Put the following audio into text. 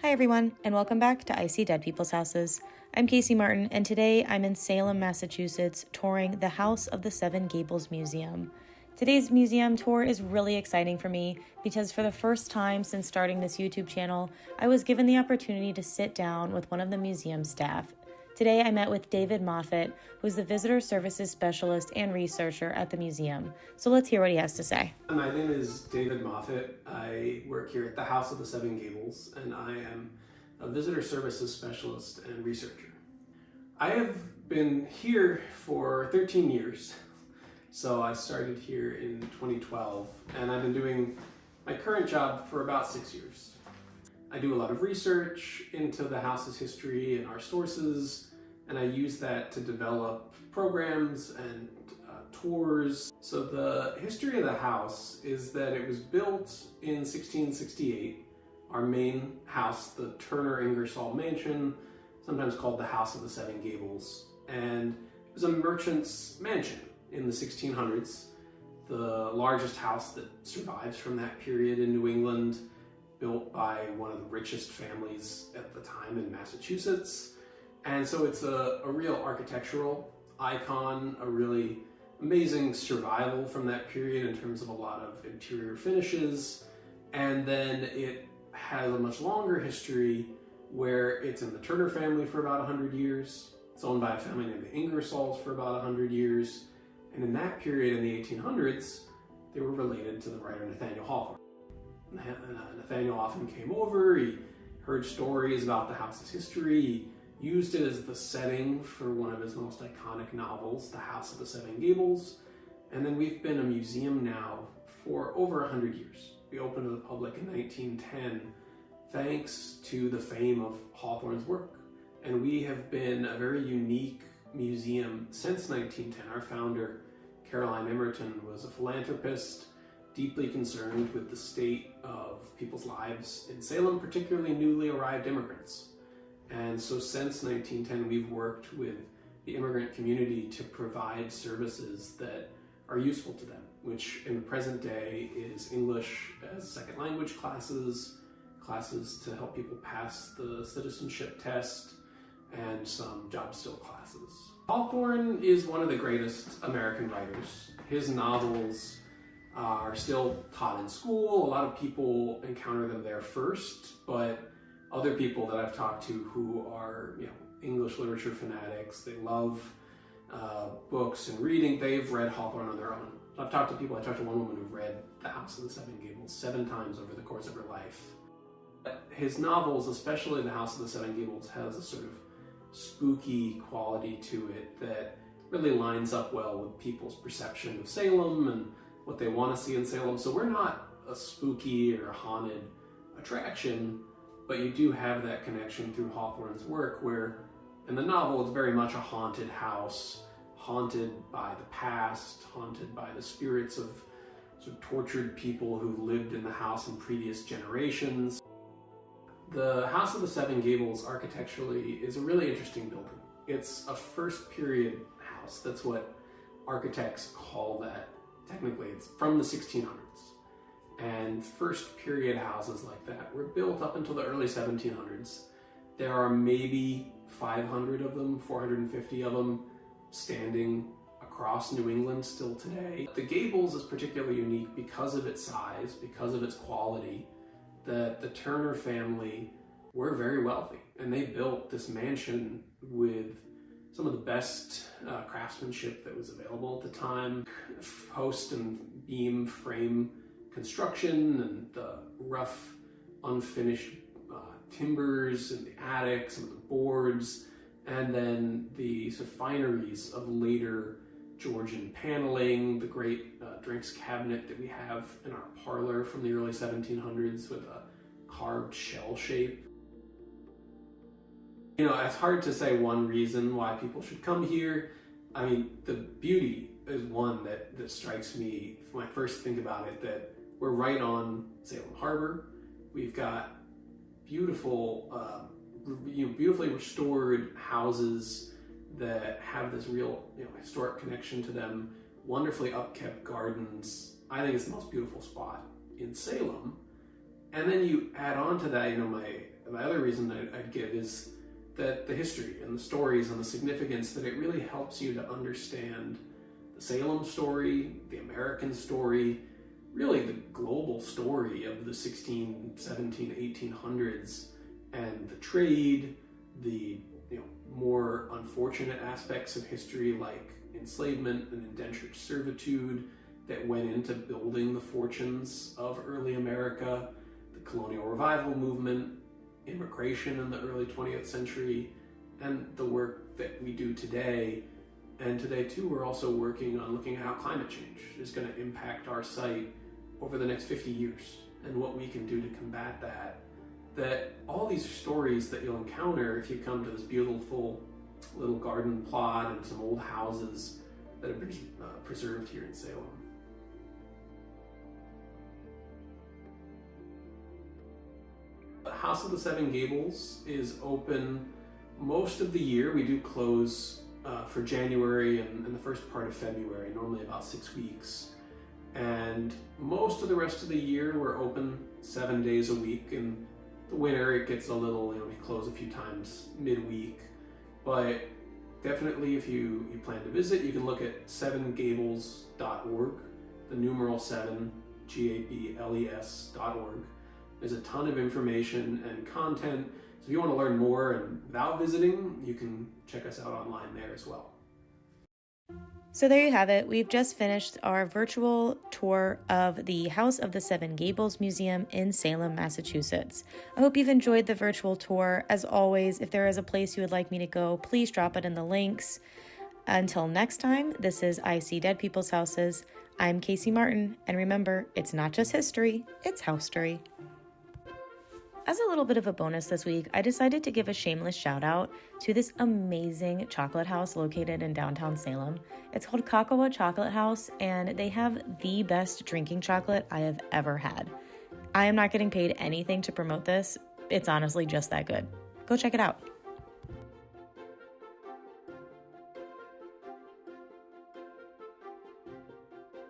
Hi everyone, and welcome back to I See Dead People's Houses. I'm Casey Martin, and today I'm in Salem, Massachusetts, touring the House of the Seven Gables Museum. Today's museum tour is really exciting for me because for the first time since starting this YouTube channel, I was given the opportunity to sit down with one of the museum staff. Today I met with David Moffat, who's the Visitor Services Specialist and Researcher at the museum. So let's hear what he has to say. My name is David Moffat. I work here at the House of the Seven Gables, and I am a Visitor Services Specialist and Researcher. I have been here for 13 years. So I started here in 2012, and I've been doing my current job for about 6 years. I do a lot of research into the house's history and our sources, and I use that to develop programs and tours. So the history of the house is that it was built in 1668. Our main house, the Turner Ingersoll Mansion, sometimes called the House of the Seven Gables, and it was a merchant's mansion in the 1600s, the largest house that survives from that period in New England, built by one of the richest families at the time in Massachusetts. And so it's a real architectural icon, a really amazing survival from that period in terms of a lot of interior finishes. And then it has a much longer history where it's in the Turner family for about 100 years. It's owned by a family named the Ingersolls for about 100 years. And in that period, in the 1800s, they were related to the writer Nathaniel Hawthorne. Nathaniel often came over, he heard stories about the house's history, he used it as the setting for one of his most iconic novels, The House of the Seven Gables. And then we've been a museum now for over 100 years. We opened to the public in 1910, thanks to the fame of Hawthorne's work. And we have been a very unique museum since 1910. Our founder, Caroline Emerton, was a philanthropist, deeply concerned with the state of people's lives in Salem, particularly newly arrived immigrants. And so since 1910, we've worked with the immigrant community to provide services that are useful to them, which in the present day is English as second language classes, classes to help people pass the citizenship test, and some job skill classes. Hawthorne is one of the greatest American writers. His novels are still taught in school. A lot of people encounter them there first, but other people that I've talked to who are, English literature fanatics, they love books and reading, they've read Hawthorne on their own. I talked to one woman who read The House of the Seven Gables 7 times over the course of her life. His novels, especially The House of the Seven Gables, has a sort of spooky quality to it that really lines up well with people's perception of Salem and what they want to see in Salem. So we're not a spooky or a haunted attraction, but you do have that connection through Hawthorne's work where in the novel it's very much a haunted house, haunted by the past, haunted by the spirits of sort of tortured people who lived in the house in previous generations. The House of the Seven Gables architecturally is a really interesting building. It's a first period house. That's what architects call that. Technically, it's from the 1600s. And first period houses like that were built up until the early 1700s. There are maybe 500 of them, 450 of them standing across New England still today. The Gables is particularly unique because of its size, because of its quality. The Turner family were very wealthy, and they built this mansion with some of the best craftsmanship that was available at the time. Post and beam frame construction and the rough, unfinished timbers in the attic, some of the boards, and then the sort of fineries of later Georgian paneling, the great drinks cabinet that we have in our parlor from the early 1700s with a carved shell shape. It's hard to say one reason why people should come here. I mean, the beauty is one that strikes me when I first think about it, that we're right on Salem Harbor. We've got beautiful, beautifully restored houses that have this real, historic connection to them, wonderfully upkept gardens. I think it's the most beautiful spot in Salem. And then you add on to that, my my other reason I'd give is that the history and the stories and the significance, that it really helps you to understand the Salem story, the American story, really the global story of the 16, 17, 1800s, and the trade, the more unfortunate aspects of history like enslavement and indentured servitude that went into building the fortunes of early America, the colonial revival movement, immigration in the early 20th century, and the work that we do today. And today too, we're also working on looking at how climate change is going to impact our site over the next 50 years and what we can do to combat that. That all these stories that you'll encounter if you come to this beautiful little garden plot and some old houses that have been preserved here in Salem. The House of the Seven Gables is open most of the year. We do close for January and the first part of February, normally about 6 weeks. And most of the rest of the year we're open 7 days a week. In the winter it gets a little, we close a few times midweek. But definitely if you plan to visit, you can look at sevengables.org, the numeral 7, GABLES.org. There's a ton of information and content. So if you want to learn more and without visiting, you can check us out online there as well. So there you have it. We've just finished our virtual tour of the House of the Seven Gables Museum in Salem, Massachusetts. I hope you've enjoyed the virtual tour. As always, if there is a place you would like me to go, please drop it in the links. Until next time, this is I See Dead People's Houses. I'm Casey Martin, and remember, it's not just history, it's housestory. As a little bit of a bonus this week, I decided to give a shameless shout out to this amazing chocolate house located in downtown Salem. It's called Cocoa Chocolate House, and they have the best drinking chocolate I have ever had. I am not getting paid anything to promote this. It's honestly just that good. Go check it out.